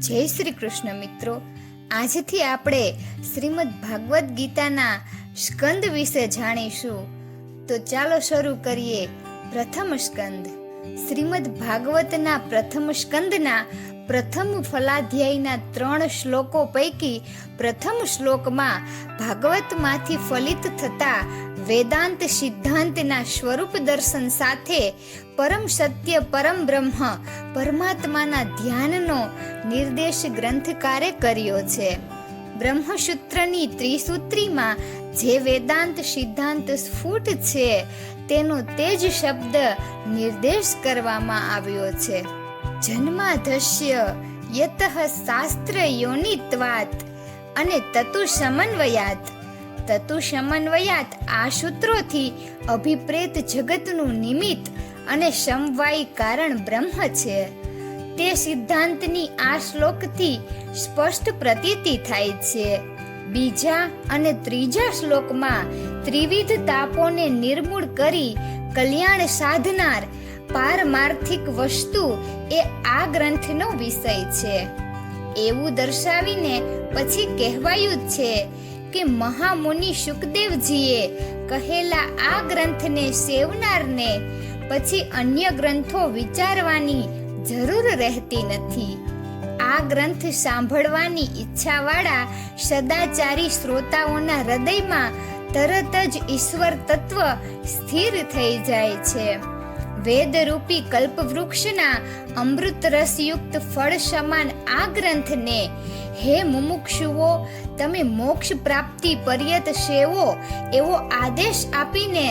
જય શ્રી કૃષ્ણ મિત્રો, આજથી આપણે શ્રીમદ ભાગવત ગીતાના સ્કંદ વિશે જાણીશું. તો ચાલો શરૂ કરીએ. પ્રથમ સ્કંદ. શ્રીમદ ભાગવતના પ્રથમ સ્કંદના પ્રથમ ફલાધ્યાયના 3 શ્લોકો પૈકી પ્રથમ શ્લોકમાં ભાગવતમાંથી ફલિત થતા વેદાંત સિદ્ધાંતના સ્વરૂપ દર્શન સાથે પરમ સત્ય પરમ બ્રહ્મ પરમાત્માના ધ્યાનનો નિર્દેશ ગ્રંથકારે કર્યો છે. બ્રહ્મસૂત્રની ત્રિસૂત્રીમાં જે વેદાંત સિદ્ધાંત સ્ફુટ છે તેનો તે જ શબ્દ નિર્દેશ કરવામાં આવ્યો છે. જન્માધસ્ય યતઃ શાસ્ત્ર યોનિત્વાત અને તતુ સમન્વયાત. તતુ સમન્વયાત આ સૂત્રોથી અભિપ્રેત જગતનું નિમિત્ત અને સમવાયી કારણ બ્રહ્મ છે. તે સિદ્ધાંતની આ શ્લોકથી સ્પષ્ટ પ્રતીતિ થાય છે. બીજા અને ત્રીજા શ્લોકમાં ત્રિવિધ તાપોને નિર્મૂળ કરી કલ્યાણ સાધનાર પારમાર્થિક વસ્તુ એ આ ગ્રંથનો વિષય છે. એવું દર્શાવીને પછી કહેવાયું છે કે મહામુનિ શુકદેવજીએ કહેલા આ ગ્રંથને સેવનારને પછી અન્ય ગ્રંથો વિચારવાની જરૂર રહેતી નથી. આ ગ્રંથ સાંભળવાની ઈચ્છાવાળા સદાચારી શ્રોતાઓના હૃદયમાં તરત જ ઈશ્વર તત્વ સ્થિર થઈ જાય છે. વેદરૂપી કલ્પવૃક્ષના અમૃત રસયુક્ત ફળ સમાન આ ગ્રંથને હે મુમુક્ષુઓ તમે મોક્ષ પ્રાપ્તિ પર્યત સેવો એવો આદેશ આપીને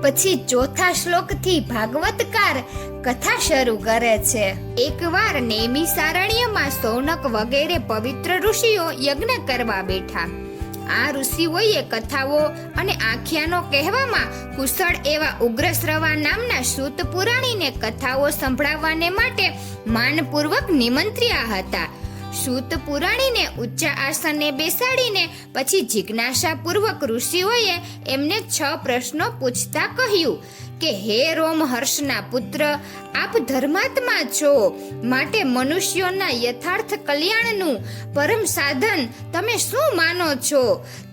પછી ચોથા શ્લોકથી ભાગવતકાર કથા શરૂ કરે છે. એકવાર નૈમિષારણ્યમાં સૌનક વગેરે પવિત્ર ઋષિઓ યજ્ઞ કરવા બેઠા. આ ઋષિઓએ કથાઓ અને આખ્યાનો કહેવામાં કુશળ એવા ઉગ્રશ્રવા નામના સૂત પુરાણીને કથાઓ સંભળાવવાને માટે માનપૂર્વક નિમંત્ર્યા હતા. સૂત પુરાણીને ઊંચા આસને બેસાડીને પછી જિજ્ઞાસાપૂર્વક ઋષિઓએ એમને 6 પ્રશ્નો પૂછતા કહ્યું કે હે રોમહર્ષના પુત્ર, આપ ધર્માત્મા છો, માટે મનુષ્યોના યથાર્થ કલ્યાણનું પરમ સાધન તમે શું માનો છો?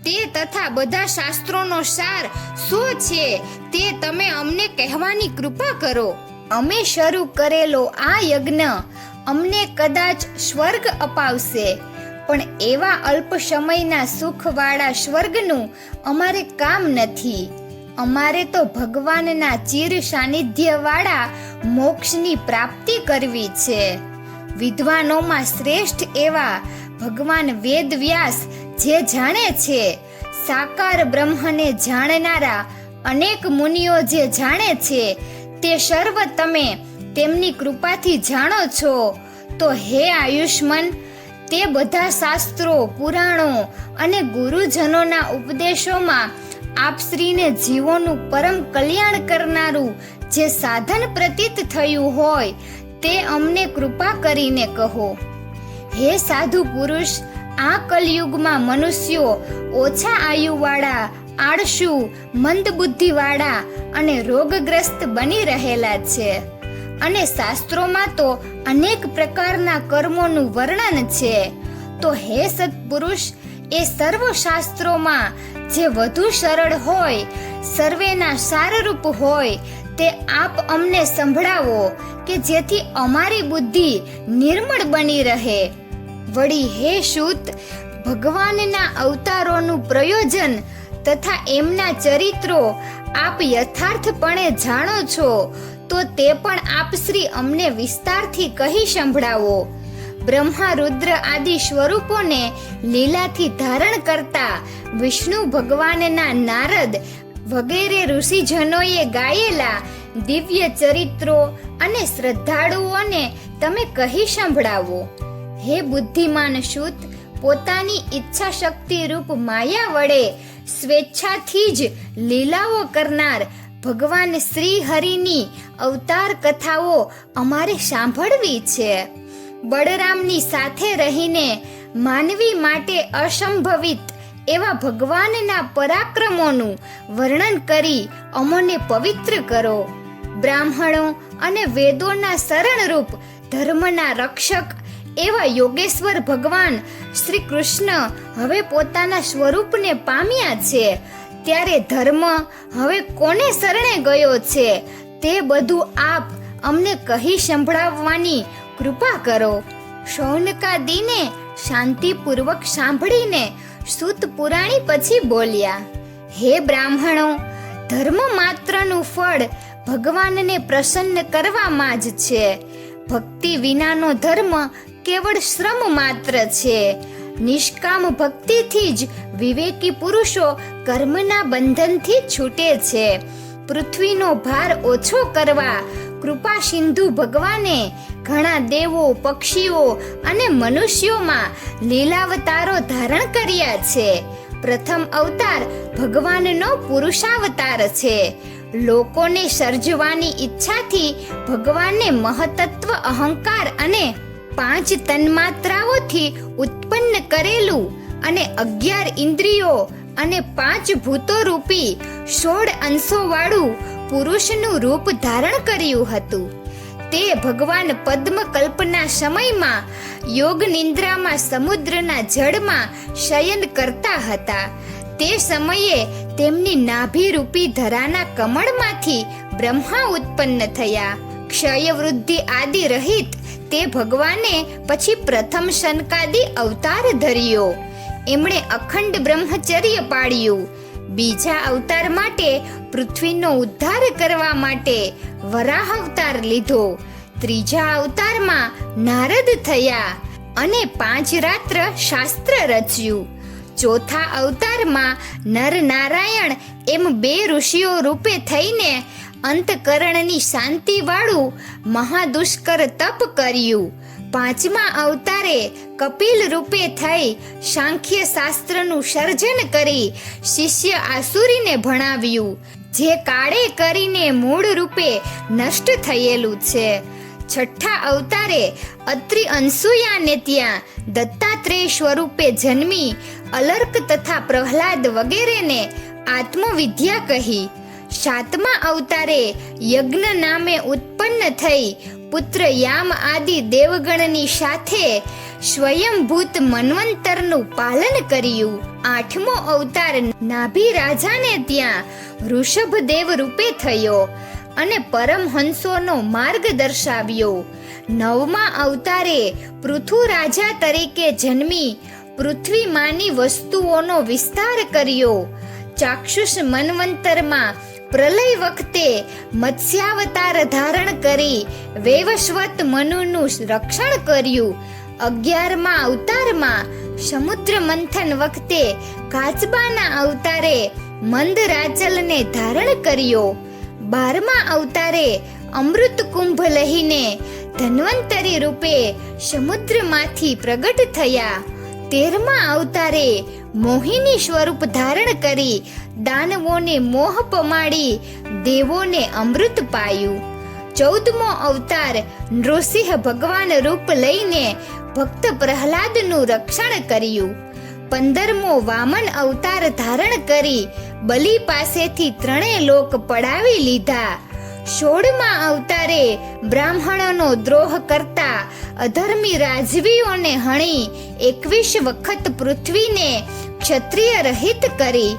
તે તથા બધા શાસ્ત્રોનો સાર શું છે તે તમે અમને કહેવાની કૃપા કરો. અમે શરૂ કરેલો આ યજ્ઞ અમને કદાચ સ્વર્ગ અપાવશે, પણ એવા અલ્પ સમયના સુખવાળા સ્વર્ગનું અમારે કામ નથી. અમારે તો ભગવાનના ચિર સાનિધ્યવાળા મોક્ષની પ્રાપ્તિ કરવી છે. વિદ્વાનોમાં શ્રેષ્ઠ એવા ભગવાન વેદવ્યાસ જે જાણે છે, સાકાર બ્રહ્મને જાણનારા અનેક મુનિઓ જે જાણે છે, તે સર્વ તમે તેમની કૃપાથી જાણો છો. તો હે આયુષ્મન, તે બધા શાસ્ત્રો, પુરાણો અને ગુરુજનોના ઉપદેશોમાં આપશ્રીને જીવોનું પરમ કલ્યાણ કરનારું જે સાધન પ્રતીત થયું હોય તે અમને કૃપા કરીને કહો. હે સાધુ પુરુષ, આ કલયુગમાં મનુષ્યો ઓછા આયુવાળા, આળસુ, મંદબુદ્ધિવાળા અને રોગગ્રસ્ત બની રહેલા છે. અને શાસ્ત્રોમાં તો અનેક પ્રકારના કર્મોનું વર્ણન છે. તો હે સત્પુરુષ, એ સર્વ શાસ્ત્રોમાં જે વધુ સરળ હોય, સર્વેના સારરૂપ હોય તે આપ અમને સંભળાવો કે જેથી અમારી બુદ્ધિ નિર્મળ બની રહે. વળી હે સૂત, ભગવાનના અવતારોનું પ્રયોજન તથા એમના ચરિત્રો આપ યથાર્થપણે જાણો છો, તો તે પણ આપશ્રી અમને વિસ્તારથી કહી સંભળાવો. બ્રહ્મા, રુદ્ર આદિ સ્વરૂપોને લીલાથી ધારણ કરતા વિષ્ણુ ભગવાનના નારદ વગેરે ઋષિજનોએ ગાયેલા દિવ્ય ચરિત્રો અને શ્રદ્ધાળુઓને તમે કહી સંભળાવો. હે બુદ્ધિમાન સૂત, પોતાની ઈચ્છા શક્તિ રૂપ માયા વડે સ્વેચ્છાથી જ લીલાઓ કરનાર ભગવાન શ્રી હરિની અવતાર કથાઓ અમારે સાંભળવી છે. બળરામની સાથે રહીને માનવી માટે અસંભવિત એવા ભગવાનના પરાક્રમોનું વર્ણન કરી અમોને પવિત્ર કરો. બ્રાહ્મણો અને વેદોના શરણરૂપ ધર્મના રક્ષક એવા યોગેશ્વર ભગવાન શ્રી કૃષ્ણ હવે પોતાના સ્વરૂપને પામ્યા છે, ત્યારે ધર્મ હવે કોને શરણે ગયો છે તે બધું આપ અમને કહી સંભળાવવાની કૃપા કરો. શૌનકાદિને શાંતિપૂર્વક સાંભળીને સૂત પુરાણી પછી બોલ્યા, હે બ્રાહ્મણો, ધર્મ માત્રનું ફળ ભગવાનને પ્રસન્ન કરવામાં જ છે. ભક્તિ વિનાનો ધર્મ કેવળ શ્રમ માત્ર છે. નિષ્કામ ભક્તિથી જ વિવેકી પુરુષો કર્મના બંધનથી છૂટે છે. પૃથ્વીનો ભાર ઓછો કરવા કૃપા સિંધુ ભગવાને ઘણા દેવો, પક્ષીઓ અને મનુષ્યોમાં લીલાવતારો ધારણ કર્યા છે. પ્રથમ અવતાર ભગવાનનો પુરુષાવતાર છે. લોકોને સર્જવાની ઈચ્છાથી ભગવાને મહતત્વ, અહંકાર અને 5 તન્માત્રાઓથી ઉત્પન્ન કરેલું અને 11 ઇન્દ્રિયો અને 5 ભૂતો રૂપી 16 અંશો વાળું પુરુષનું રૂપ ધારણ કર્યું હતું. તે ભગવાન પદ્મ કલ્પના સમયમાં યોગ નિંદ્રામાં સમુદ્રના જળમાં શયન કરતા હતા. તે સમયે તેમની નાભિરૂપી ધરાના કમળમાંથી બ્રહ્મા ઉત્પન્ન થયા. ક્ષય વૃદ્ધિ આદિ રહિત તે ભગવાને પછી પ્રથમ શનકાદી અવતાર ધર્યો. એમણે અખંડ બ્રહ્મચર્ય પાળ્યું. બીજા અવતાર માટે પૃથ્વીનો ઉદ્ધાર કરવા માટે વરાહ અવતાર લીધો. ત્રીજા અવતારમાં નારદ થયા અને 5 રાત્ર શાસ્ત્ર રચ્યું. ચોથા અવતારમાં નર નારાયણ એમ 2 ઋષિઓ રૂપે થઈને અંતકરણની શાંતિ વાળું મહાદુષ્કર તપ કર્યું. 5મા અવતારે કપિલ રૂપે થઈ સાંખ્ય શાસ્ત્રનું સર્જન કરી શિષ્ય આસુરીને ભણાવ્યું, જે કાળે કરીને મૂળ રૂપે નષ્ટ થયેલું છે. 6ઠા અવતારે અત્રિ અનસુયાને ત્યાં દત્તાત્રેય સ્વરૂપે જન્મી અલર્ક તથા પ્રહલાદ વગેરેને આત્મવિદ્યા કહી. 7મા અવતારે યજ્ઞ નામે ઉત્પન્ન થઈ પુત્ર યામ આદિ દેવગણની સાથે સ્વયંભૂત મન્વંતરનું પાલન કર્યું. 8મો અવતાર નાભી રાજાને ત્યાં વૃષભદેવ રૂપે થયો અને પરમહંસોનો માર્ગ દર્શાવ્યો. 9મા અવતારે પૃથુ રાજા તરીકે જન્મી પૃથ્વીમાંની વસ્તુઓનો વિસ્તાર કર્યો. ચાક્ષુષ મન્વંતરમાં પ્રલય વખતે મત્સ્યાવતાર ધારણ કરી વૈવસ્વત મનુનું રક્ષણ કર્યું. 11મા અવતારમાં સમુદ્ર મંથન વખતે કાચબાના અવતારે મંદરાચલને ધારણ કર્યો. 12મા અવતારે અમૃત કુંભ લહીને ધન્વંતરી રૂપે સમુદ્રમાંથી પ્રગટ થયા. 13મા અવતારે મોહિની સ્વરૂપ ધારણ કરી દાનવોને મોહ પમાડી દેવોને અમૃત પાયું. 14મો અવતાર નૃસિંહ ભગવાન રૂપ લઈને ભક્ત પ્રહલાદનું રક્ષણ કર્યું. 15મો વામન અવતાર ધારણ કરી બલિ પાસેથી 3 લોક પડાવી લીધા. 16મા અવતારે બ્રાહ્મણોનો દ્રોહ કરતા અધર્મી રાજવીઓને હણી 21 વખત પૃથ્વીને ક્ષત્રિય રહિત કરી.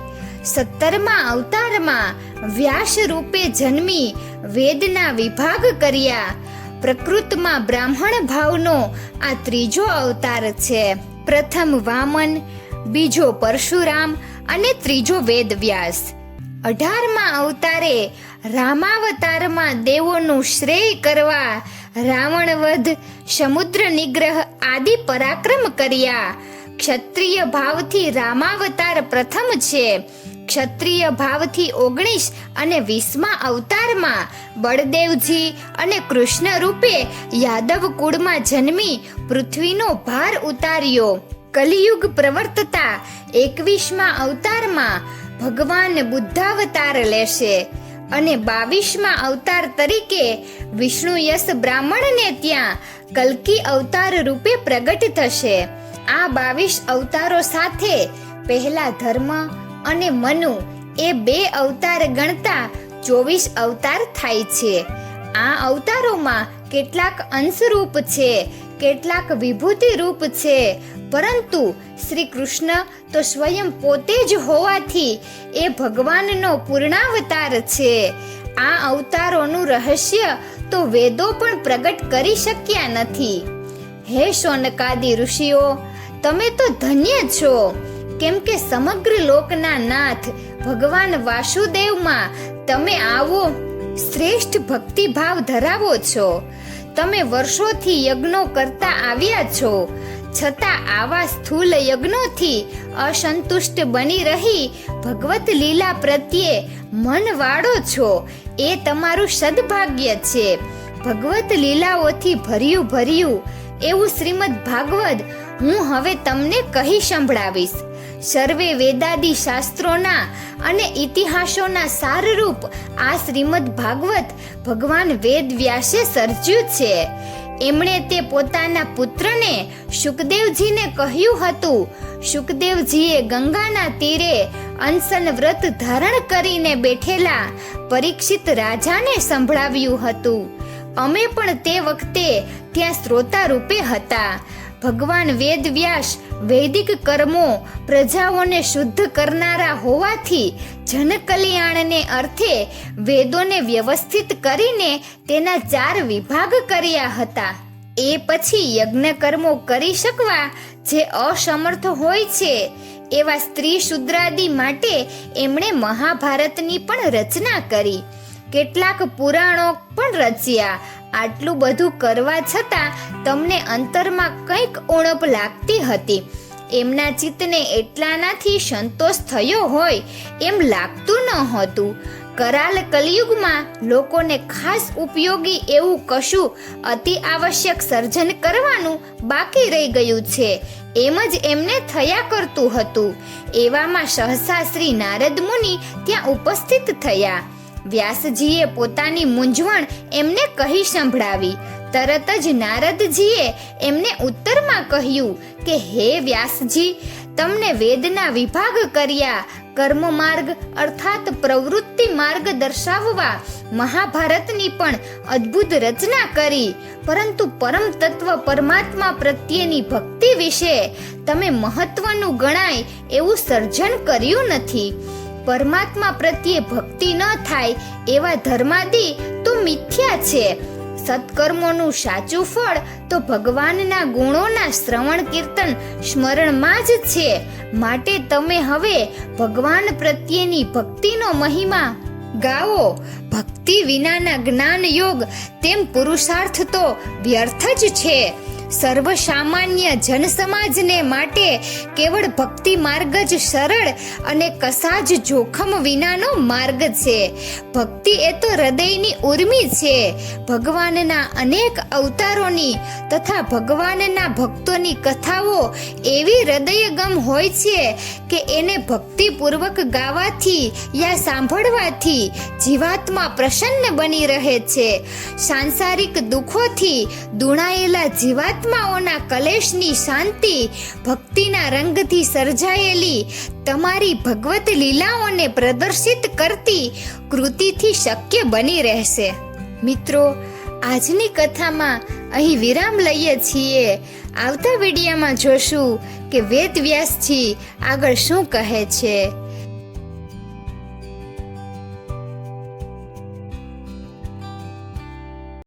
17મા અવતારમાં વ્યાસ રૂપે જન્મી વેદના વિભાગ કર્યા. પ્રકૃતમાં બ્રાહ્મણ ભાવનો આ 3જો અવતાર છે. પ્રથમ વામન, બીજો પરશુરામ અને 3જો વેદવ્યાસ. 18મા અવતારે રામાવતારમાં દેવોનું શ્રેય કરવા રાવણ વધ, સમુદ્ર નિગ્રહ આદિ પરાક્રમ કર્યા. ક્ષત્રિય ભાવથી રામાવતાર પ્રથમ છે. ક્ષત્રિય ભાવથી 19 અને 20મા અવતારમાં બળદેવજી અને કૃષ્ણ રૂપે યાદવ કુળમાં જન્મી પૃથ્વીનો ભાર ઉતાર્યો. કલિયુગ પ્રવર્તતા 21મા અવતારમાં ભગવાન બુદ્ધાવતાર લેશે અને 22મા અવતાર તરીકે વિષ્ણુ યશ બ્રાહ્મણને ત્યાં કલ્કી અવતાર રૂપે પ્રગટ થશે. આ 22 અવતારો સાથે પહેલા ધર્મ અને મનુ એ 2 અવતાર ગણતા 24 અવતાર થાય છે. આ અવતારોમાં કેટલાક અંશરૂપ છે કેટલાક વિભૂતિ રૂપ છે, પરંતુ શ્રી કૃષ્ણ તો સ્વયં પોતે જ હોવાથી એ ભગવાનનો પૂર્ણાવતાર છે. આ અવતારોનું રહસ્ય તો વેદો પણ પ્રગટ કરી શક્યા નથી. હે શૌનકાદિ ઋષિઓ, તમે તો ધન્ય છો, કેમ કે સમગ્ર લોકના નાથ ભગવાન વાસુદેવમાં તમે આવો શ્રેષ્ઠ ભક્તિભાવ ધરાવો છો. તમે વર્ષોથી યજ્ઞો કરતા આવ્યા છો, છતાં આવા સ્થૂલ યજ્ઞોથી અસંતુષ્ટ બની રહી ભગવત લીલા પ્રત્યે મન વાળો છો, એ તમારું સદભાગ્ય છે. ભગવત લીલાઓથી ભર્યું ભર્યું એવું શ્રીમદ ભાગવત હું હવે તમને કહી સંભળાવીશ. સર્વે વેદાદિ શાસ્ત્રોના અને ઇતિહાસોના સારરૂપ આ શ્રીમદ ભાગવત ભગવાન વેદ વ્યાસે સર્જ્યું છે. એમણે તે પોતાના પુત્રને શુકદેવજીને કહ્યું હતું. શુકદેવજીએ ગંગાના તીરે અનશન વ્રત ધારણ કરીને બેઠેલા પરીક્ષિત રાજાને સંભળાવ્યું હતું. અમે પણ તે વખતે ત્યાં શ્રોતા રૂપે હતા. ભગવાન વેદ વ્યાસ વૈદિક કર્મો પ્રજાઓને શુદ્ધ કરનારા હોવાથી જનકલ્યાણને અર્થે વેદોને વ્યવસ્થિત કરીને તેના 4 વિભાગ કર્યા હતા. એ પછી યજ્ઞ કર્મો કરી શકવા જે અસમર્થ હોય છે એવા સ્ત્રી શુદ્રાદિ માટે એમણે મહાભારતની પણ રચના કરી. કેટલાક પુરાણો પણ રચ્યા. આટલું બધું કરવા છતાં તમને અંતરમાં કંઈક ઉણપ લાગતી હતી. એમના ચિત્તને એટલાનાથી સંતોષ થયો હોય એમ લાગતું ન હતું. કરાલ કલિયુગમાં લોકોને ખાસ ઉપયોગી એવું કશું અતિ આવશ્યક સર્જન કરવાનું બાકી રહી ગયું છે, એમ જ એમને થયા કરતું હતું. એવામાં સહસા શ્રી નારદ મુનિ ત્યાં ઉપસ્થિત થયા. વ્યાસજીએ પોતાની મૂંઝવણ એમને કહી સંભળાવી. તરત જ નારદજીએ એમને ઉત્તરમાં કહ્યું કે હે વ્યાસજી, તમને વેદના વિભાગ કર્યા, કર્મ માર્ગ અર્થાત પ્રવૃત્તિ માર્ગ દર્શાવવા મહાભારતની પણ અદ્ભુત રચના કરી, પરંતુ પરમ તત્વ પરમાત્મા પ્રત્યેની ભક્તિ વિશે તમે મહત્વનું ગણાય એવું સર્જન કર્યું નથી. પરમાત્મા પ્રત્યે ભક્તિ ન થાય એવા ધર્માદિ તો મિથ્યા છે. સત્કર્મોનું સાચું ફળ તો ભગવાનના ગુણોના શ્રવણ કીર્તન સ્મરણમાં જ છે. માટે તમે હવે ભગવાન પ્રત્યેની ભક્તિનો મહિમા ગાઓ. ભક્તિ વિનાના જ્ઞાન યોગ તેમ પુરુષાર્થ તો વ્યર્થ જ છે. સર્વ સામાન્ય જન સમાજને માટે કેવળ ભક્તિ માર્ગ જ સરળ અને કશા જ જોખમ વિનાનો માર્ગ છે. ભક્તિ એ તો હૃદયની ઉર્મી છે. ભગવાનના અનેક અવતારોની તથા ભગવાનના ભક્તોની કથાઓ એવી હૃદયગમ હોય છે કે એને ભક્તિપૂર્વક ગાવાથી યા સાંભળવાથી જીવાત્મા પ્રસન્ન બની રહે છે. સાંસારિક દુઃખોથી દુણાયેલા જીવાત્માઓના કલેશની શાંતિ ભક્તિના રંગથી સર્જાયેલી તમારી ભગવત લીલાઓને પ્રદર્શિત કરતી કૃતિથી શક્ય બની રહેશે. મિત્રો, આજની કથામાં અહીં વિરામ લઈએ છીએ. આવતા વિડીયોમાં જોશું કે વેદ વ્યાસજી આગળ શું કહે છે.